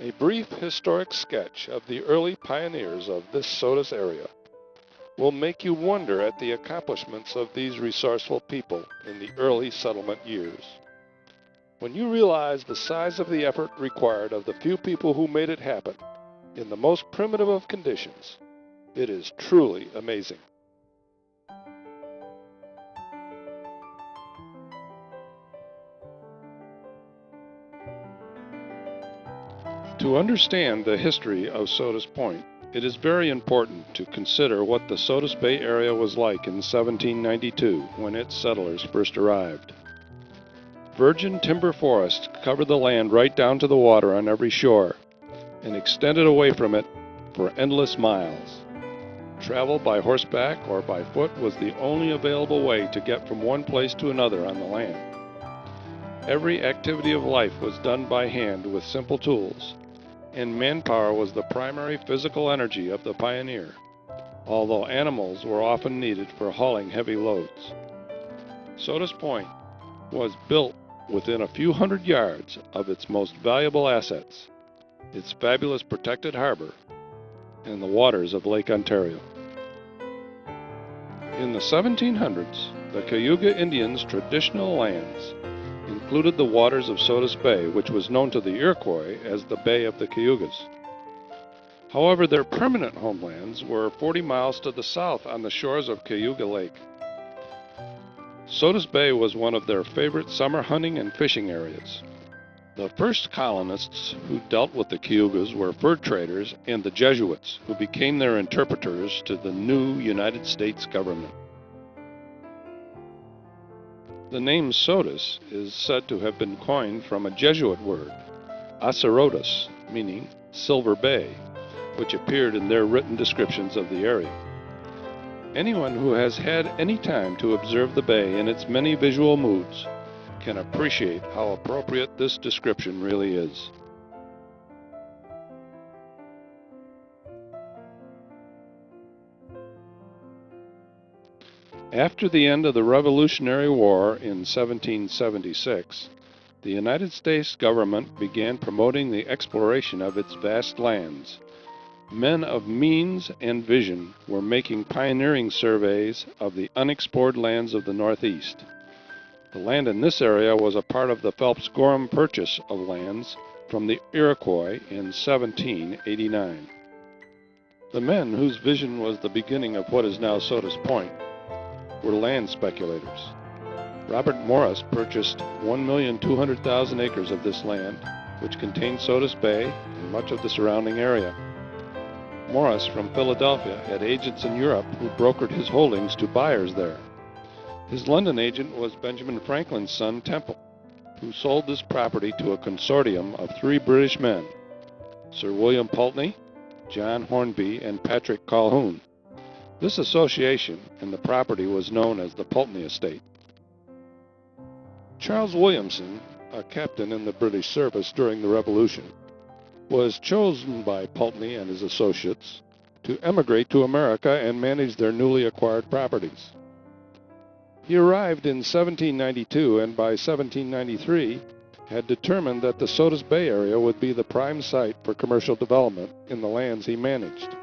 A brief historic sketch of the early pioneers of this Sodus area will make you wonder at the accomplishments of these resourceful people in the early settlement years. When you realize the size of the effort required of the few people who made it happen in the most primitive of conditions, it is truly amazing. To understand the history of Sodus Point, it is very important to consider what the Sodus Bay area was like in 1792 when its settlers first arrived. Virgin timber forests covered the land right down to the water on every shore and extended away from it for endless miles. Travel by horseback or by foot was the only available way to get from one place to another on the land. Every activity of life was done by hand with simple tools, and manpower was the primary physical energy of the pioneer, although animals were often needed for hauling heavy loads. Sodus Point was built within a few hundred yards of its most valuable assets, its fabulous protected harbor, and the waters of Lake Ontario. In the 1700s, the Cayuga Indians' traditional lands included the waters of Sodus Bay, which was known to the Iroquois as the Bay of the Cayugas. However, their permanent homelands were 40 miles to the south on the shores of Cayuga Lake. Sodus Bay was one of their favorite summer hunting and fishing areas. The first colonists who dealt with the Cayugas were fur traders and the Jesuits, who became their interpreters to the new United States government. The name Sodus is said to have been coined from a Jesuit word, Asarotus, meaning Silver Bay, which appeared in their written descriptions of the area. Anyone who has had any time to observe the bay in its many visual moods can appreciate how appropriate this description really is. After the end of the Revolutionary War in 1776, the United States government began promoting the exploration of its vast lands. Men of means and vision were making pioneering surveys of the unexplored lands of the Northeast. The land in this area was a part of the Phelps-Gorham Purchase of lands from the Iroquois in 1789. The men whose vision was the beginning of what is now Sodus Point were land speculators. Robert Morris purchased 1,200,000 acres of this land, which contained Sodus Bay and much of the surrounding area. Morris from Philadelphia had agents in Europe who brokered his holdings to buyers there. His London agent was Benjamin Franklin's son Temple, who sold this property to a consortium of 3 British men, Sir William Pulteney, John Hornby, and Patrick Colquhoun. This association and the property was known as the Pulteney Estate. Charles Williamson, a captain in the British service during the Revolution, was chosen by Pulteney and his associates to emigrate to America and manage their newly acquired properties. He arrived in 1792 and by 1793 had determined that the Sodus Bay area would be the prime site for commercial development in the lands he managed,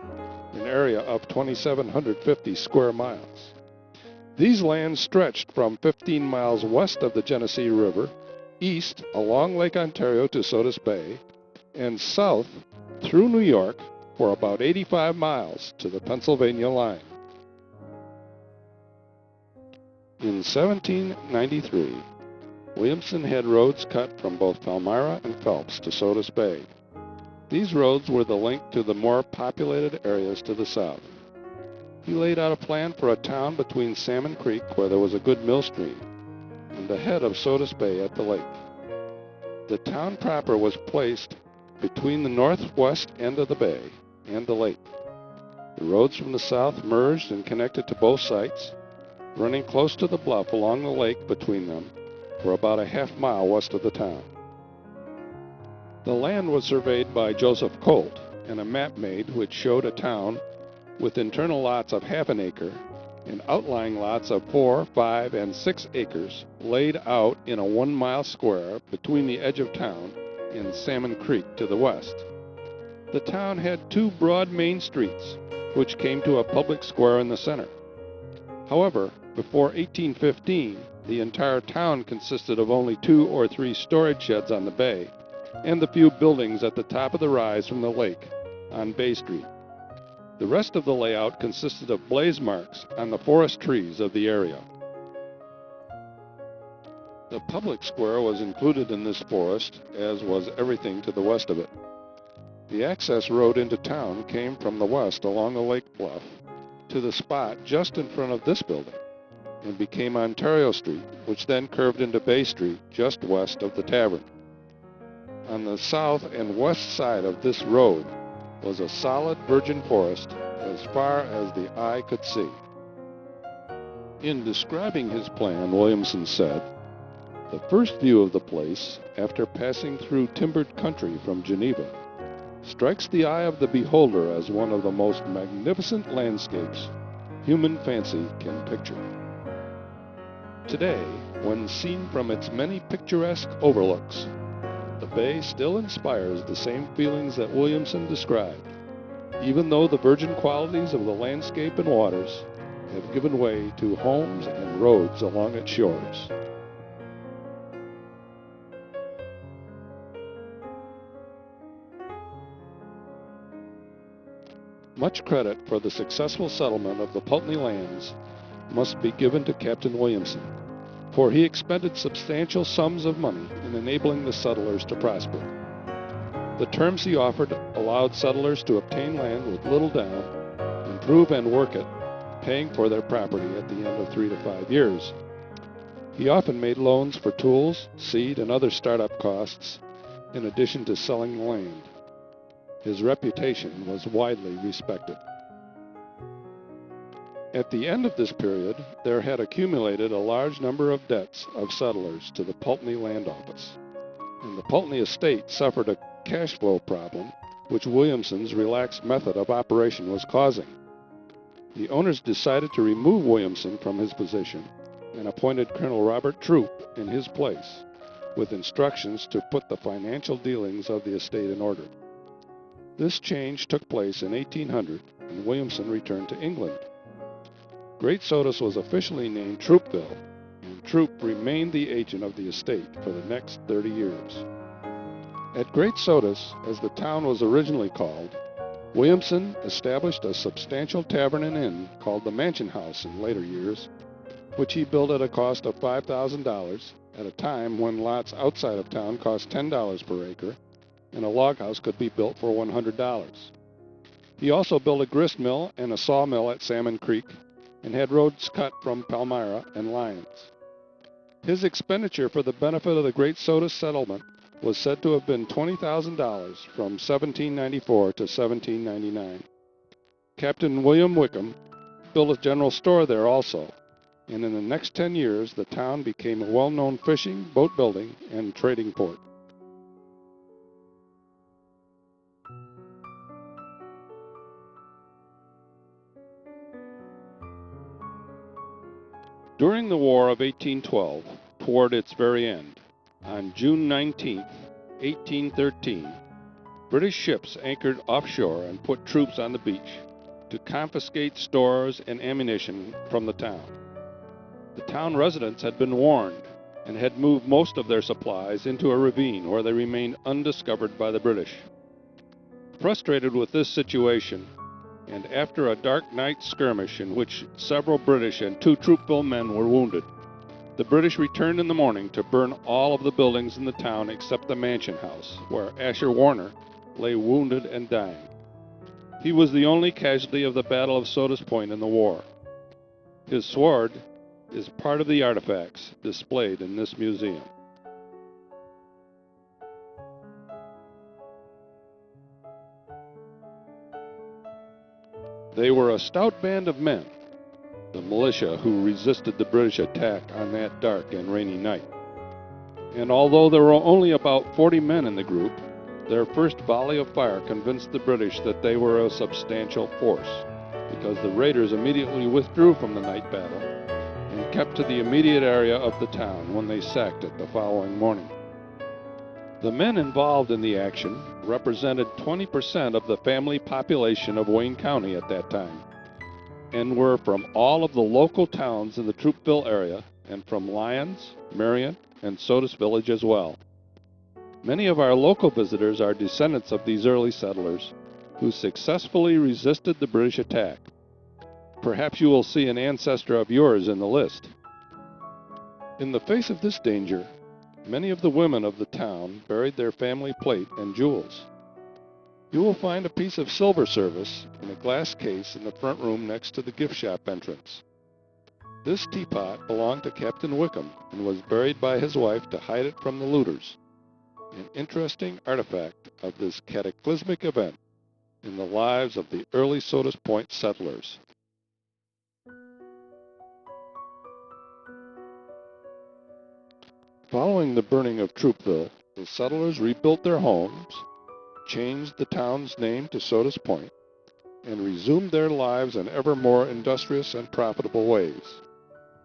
an area of 2,750 square miles. These lands stretched from 15 miles west of the Genesee River, east along Lake Ontario to Sodus Bay, and south through New York for about 85 miles to the Pennsylvania line. In 1793, Williamson had roads cut from both Palmyra and Phelps to Sodus Bay. These roads were the link to the more populated areas to the south. He laid out a plan for a town between Salmon Creek, where there was a good mill stream, and the head of Sodus Bay at the lake. The town proper was placed between the northwest end of the bay and the lake. The roads from the south merged and connected to both sites, running close to the bluff along the lake between them for about a half-mile west of the town. The land was surveyed by Joseph Colt, and a map made which showed a town with internal lots of half an acre and outlying lots of 4, 5, and 6 acres laid out in a 1-mile square between the edge of town and Salmon Creek to the west. The town had two broad main streets, which came to a public square in the center. However, before 1815, the entire town consisted of only 2 or 3 storage sheds on the bay, and the few buildings at the top of the rise from the lake on Bay Street. The rest of the layout consisted of blaze marks on the forest trees of the area. The public square was included in this forest, as was everything to the west of it. The access road into town came from the west along the lake bluff to the spot just in front of this building, and became Ontario Street, which then curved into Bay Street just west of the tavern. On the south and west side of this road was a solid virgin forest as far as the eye could see. In describing his plan, Williamson said, "The first view of the place, after passing through timbered country from Geneva, strikes the eye of the beholder as one of the most magnificent landscapes human fancy can picture. Today, when seen from its many picturesque overlooks, the bay still inspires the same feelings that Williamson described, even though the virgin qualities of the landscape and waters have given way to homes and roads along its shores." Much credit for the successful settlement of the Pulteney lands must be given to Captain Williamson, for he expended substantial sums of money in enabling the settlers to prosper. The terms he offered allowed settlers to obtain land with little down, improve and work it, paying for their property at the end of 3 to 5 years. He often made loans for tools, seed, and other startup costs, in addition to selling the land. His reputation was widely respected. At the end of this period, there had accumulated a large number of debts of settlers to the Pulteney Land Office, and the Pulteney estate suffered a cash flow problem, which Williamson's relaxed method of operation was causing. The owners decided to remove Williamson from his position and appointed Colonel Robert Troup in his place, with instructions to put the financial dealings of the estate in order. This change took place in 1800, and Williamson returned to England. Great Sodus was officially named Troupville, and Troup remained the agent of the estate for the next 30 years. At Great Sodus, as the town was originally called, Williamson established a substantial tavern and inn called the Mansion House in later years, which he built at a cost of $5,000 at a time when lots outside of town cost $10 per acre, and a log house could be built for $100. He also built a grist mill and a sawmill at Salmon Creek, and had roads cut from Palmyra and Lyons. His expenditure for the benefit of the Great Sodus settlement was said to have been $20,000 from 1794 to 1799. Captain William Wickham built a general store there also, and in the next 10 years the town became a well-known fishing, boat building, and trading port. During the War of 1812, toward its very end, on June 19, 1813, British ships anchored offshore and put troops on the beach to confiscate stores and ammunition from the town. The town residents had been warned and had moved most of their supplies into a ravine where they remained undiscovered by the British. Frustrated with this situation, and after a dark night skirmish in which several British and 2 Troupville men were wounded, the British returned in the morning to burn all of the buildings in the town except the Mansion House, where Asher Warner lay wounded and dying. He was the only casualty of the Battle of Sodus Point in the war. His sword is part of the artifacts displayed in this museum. They were a stout band of men, the militia who resisted the British attack on that dark and rainy night. And although there were only about 40 men in the group, their first volley of fire convinced the British that they were a substantial force, because the raiders immediately withdrew from the night battle and kept to the immediate area of the town when they sacked it the following morning. The men involved in the action represented 20% of the family population of Wayne County at that time, and were from all of the local towns in the Troopville area and from Lyons, Marion, and Sodus Village as well. Many of our local visitors are descendants of these early settlers who successfully resisted the British attack. Perhaps you will see an ancestor of yours in the list. In the face of this danger, many of the women of the town buried their family plate and jewels. You will find a piece of silver service in a glass case in the front room next to the gift shop entrance. This teapot belonged to Captain Wickham and was buried by his wife to hide it from the looters, an interesting artifact of this cataclysmic event in the lives of the early Sodus Point settlers. Following the burning of Troopville, the settlers rebuilt their homes, changed the town's name to Sodus Point, and resumed their lives in ever more industrious and profitable ways.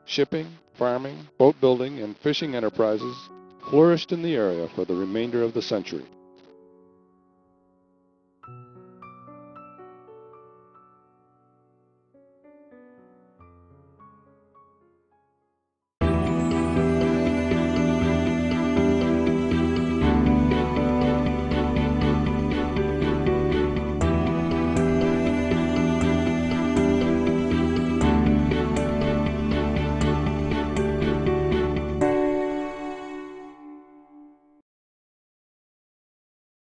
Shipping, farming, boat building, and fishing enterprises flourished in the area for the remainder of the century.